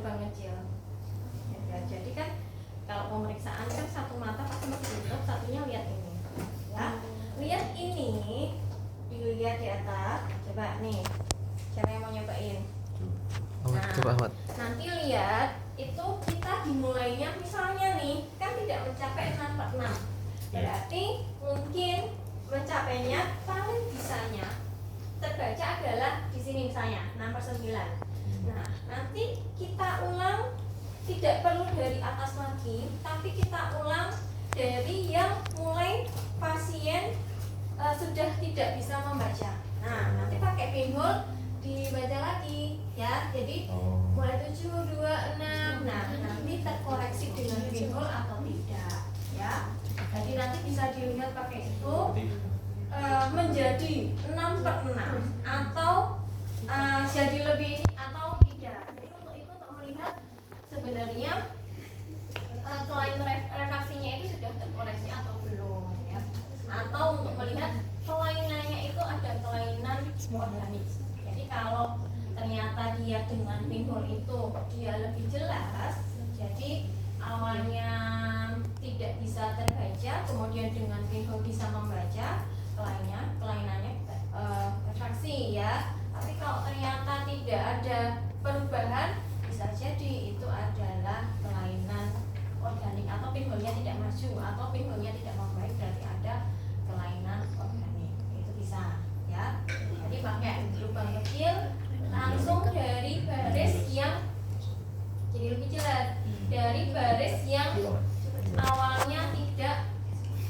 lubang kecil. Ya, jadi kan kalau pemeriksaan kan satu mata pasti masih tutup, satunya lihat ini. Ya, lihat ini, dilihat di atas. Coba nih, siapa yang mau nyobain? Nah, coba Ahmad. nanti lihat itu kita dimulainya misalnya nih kan tidak mencapai 6/6. Berarti mungkin mencapainya paling bisanya terbaca adalah di sini misalnya 6/9. Nah, nanti kita ulang, tidak perlu dari atas lagi, tapi kita ulang dari yang mulai pasien sudah tidak bisa membaca. Nah, nanti pakai pinhole dibaca lagi ya. Jadi mulai 7, 2, 6. Nah, nanti terkoreksi dengan pinhole atau tidak ya. Jadi nanti bisa dilihat pakai itu menjadi 6/6 atau jadi lebih atau tidak. Jadi untuk itu, untuk melihat sebenarnya selain refraksinya itu sudah terkoreksi atau belum ya. Atau untuk melihat kelainannya itu ada kelainan organik. Jadi kalau ternyata dia dengan pinhole itu dia lebih jelas, jadi awalnya tidak bisa terbaca, kemudian dengan pinhole bisa membaca, kelainannya refraksi ya. Tapi kalau ternyata tidak ada perubahan, bisa jadi itu adalah kelainan organik atau pinhole-nya tidak maju atau pinhole-nya tidak membaik, berarti ada kelainan organik. Itu bisa ya. Jadi pakai lubang kecil langsung dari baris yang jadi lebih jelas, dari baris yang awalnya tidak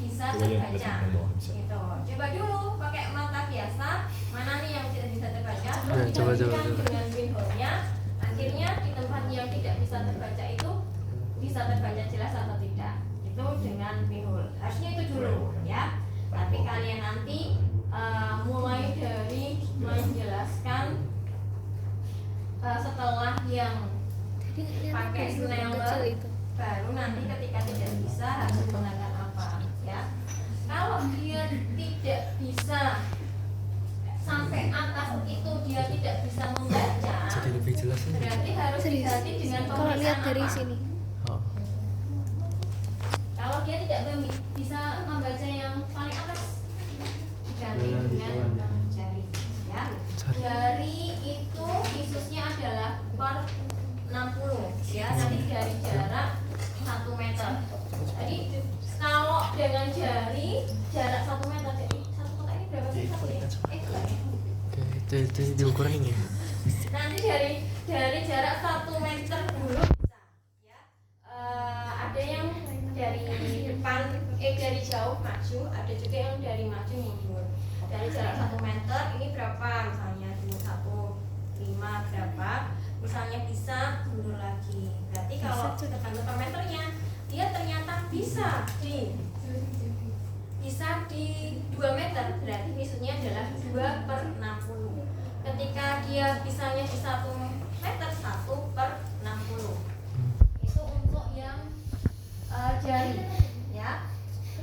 bisa terbaca gitu. Coba dulu pakai mata biasa, mana nih yang tidak bisa terbaca, terus coba. dengan pinhole-nya, akhirnya di tempat yang tidak bisa terbaca itu bisa terbaca jelas atau tidak, itu dengan pinhole. Harusnya itu dulu ya. Tapi kalian nanti mulai dari menjelaskan setelah yang pakai sneller, baru nanti ketika tidak bisa harus menggunakan apa ya. Kalau dia tidak bisa sampai atas itu dia tidak bisa membaca, Jadi lebih jelas ini. berarti harus diganti dengan Kalau lihat pemeriksaan dari apa? sini. Kalau dia tidak bisa membaca yang paling atas, diganti dengan jari ya. Jari itu Yesusnya adalah per 60 ya, nanti dari jarak 1 meter. Jadi kalau dengan jari jarak 1 meter, jadi satu kotak ini berapa sih? Itu diukuran ini. Nanti dari jarak 1 meter dulu bisa ya. Ada yang dari depan dari jauh maju, ada juga yang dari maju mundur. Dari jarak 1 meter ini berapa, misalnya 1,5 berapa, misalnya bisa mundur lagi. Berarti kalau tergantung per meternya, dia ternyata bisa di 2 meter, berarti maksudnya adalah 2/60. Ketika dia bisanya di 1 meter, 1/60. Itu untuk yang jari ya.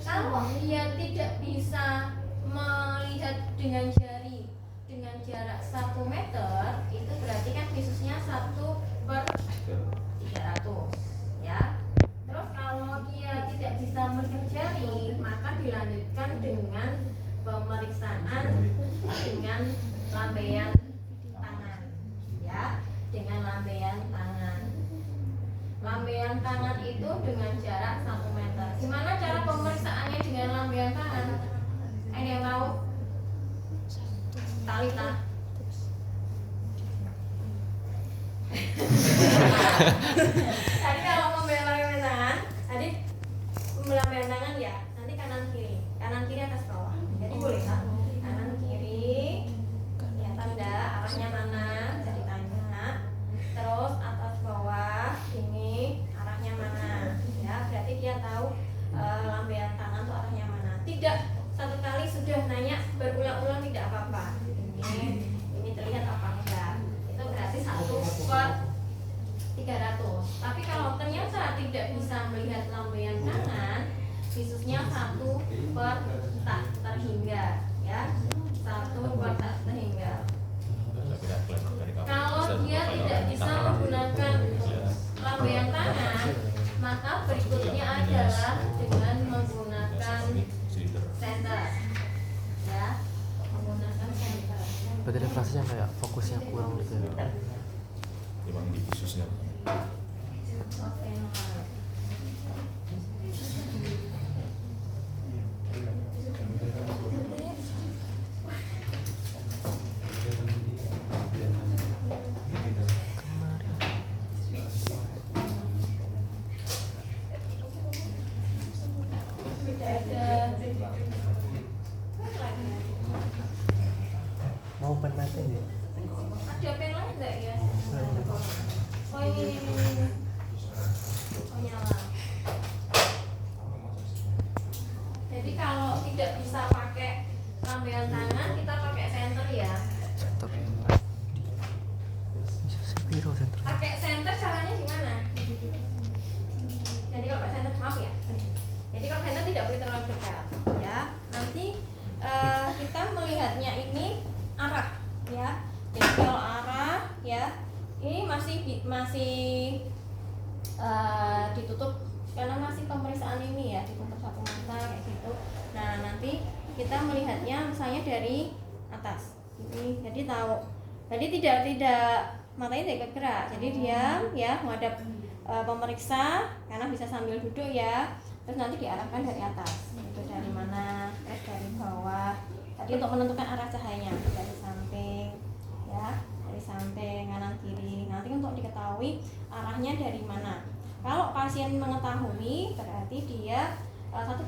Kalau dia tidak bisa melihat dengan jari dengan jarak 1 meter, itu berarti kan khususnya 1/300 ya. Terus kalau dia tidak bisa melihat jari, maka dilanjutkan dengan pemeriksaan dengan lambaian tangan ya, dengan lambaian tangan. Lambaian tangan itu dengan jarak 1 meter. Gimana cara pemeriksaannya dengan lambaian tangan? Ada yang tahu? Talita. Tadi kalau lambaian tangan, tadi lambaian tangan ya, nanti kanan kiri atas bawah. Jadi boleh kan? Kanan kiri, ya tanda arahnya mana, jadi tanda. Terus atas bawah, ini arahnya mana, ya berarti dia tahu lambaian tangan tuh arahnya mana. Tidak satu kali sudah nanya berulang-ulang tidak apa-apa. Ini terlihat apa enggak? Itu berarti 1/300. Tapi kalau ternyata tidak bisa melihat lambaian tangan, khususnya 1/tak terhingga, ya 1/tak terhingga. Kalau dia tidak bisa menggunakan adalah dengan menggunakan center, ya, menggunakan center. Berarti refleksinya kayak fokusnya kurang gitu ya. Emang di khususnya. Oke, Mau pen mati nih. ada pen lain nggak ya? Oh ini. Oh nyala. Jadi kalau tidak bisa pakai lambaian tangan, kita pakai center ya. Center. Bisa sepiro center. Pakai center caranya gimana? Jadi kalau pakai center, maaf ya. Jadi kalau center tidak boleh terlalu dekat, ya. Nanti kita melihatnya ini arah, ya. Jadi kalau arah, ya, ini masih ditutup karena masih pemeriksaan ini ya, ditutup satu mata kayak gitu. Nah nanti kita melihatnya misalnya dari atas, ini jadi tahu. Jadi tidak matanya tidak bergerak, jadi diam ya menghadap pemeriksa karena bisa sambil duduk ya. Terus nanti diarahkan dari atas, itu dari mana? Terus dari bawah. Tadi untuk menentukan arah cahayanya dari samping, ya, dari samping kanan kiri. Nanti untuk diketahui arahnya dari mana. Kalau pasien mengetahui berarti dia satu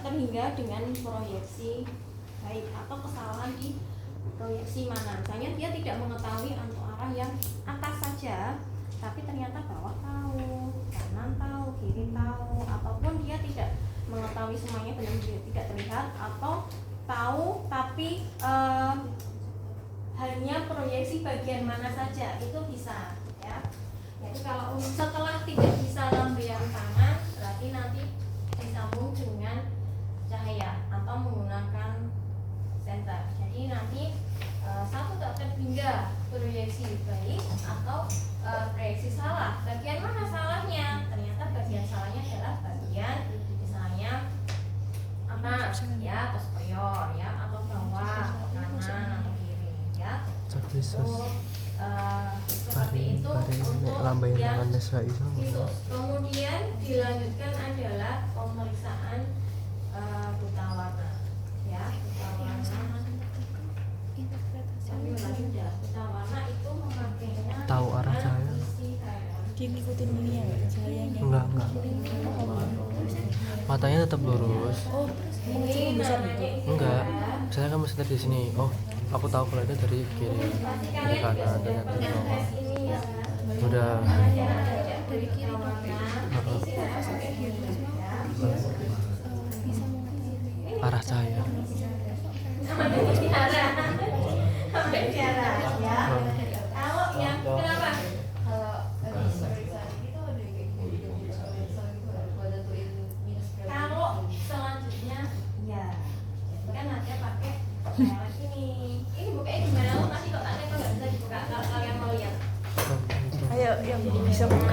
terhingga dengan proyeksi baik atau kesalahan di proyeksi mana. Misalnya dia tidak mengetahui untuk arah yang atas saja, tapi ternyata bawah tahu, kanan tahu, kiri tahu, ataupun dia tidak mengetahui semuanya benar-benar tidak terlihat, atau tahu tapi hanya proyeksi bagian mana saja, itu bisa ya. Jadi kalau setelah tidak bisa lambaian tangan, berarti nanti disambung dengan cahaya atau menggunakan senter. Jadi nanti satu tak terhingga proyeksi baik atau proyeksi salah. Bagian mana salahnya? Ternyata bagian salahnya adalah bagian misalnya atas ya, atau superior ya, atau bawah, atau kanan atau kiri ya. Seperti itu untuk lambaian yang tangan desa itu. visus. Kemudian dilanjutkan adalah pemeriksaan buta warna ya, buta warna. Kami lanjut ya, buta warna itu memakainya Tahu arah dengan cahaya. isi cahaya. Dia ngikutin ini ya nggak cahayanya? Enggak. Matanya tetap lurus. Oh, Ini besar namanya gitu. itu Enggak. ya. Saya kan masih dari sini. Oh, aku tahu kalau itu dari kiri, Pasti dari kalian juga kanan, sudah ternyata pernah bawah. tes ini ya. Udah. Dari kiri warna, isi cahaya ya. Bisa mengetahui Arah cahaya. Sampai bicara ya. Kalau yang kenapa? Kalau selanjutnya ya, kan ada pakai merek ini. Ini bukanya gimana? Lo masih kok tanya kok nggak bisa dibuka kalau kalian mau lihat. ayo yang bisa buka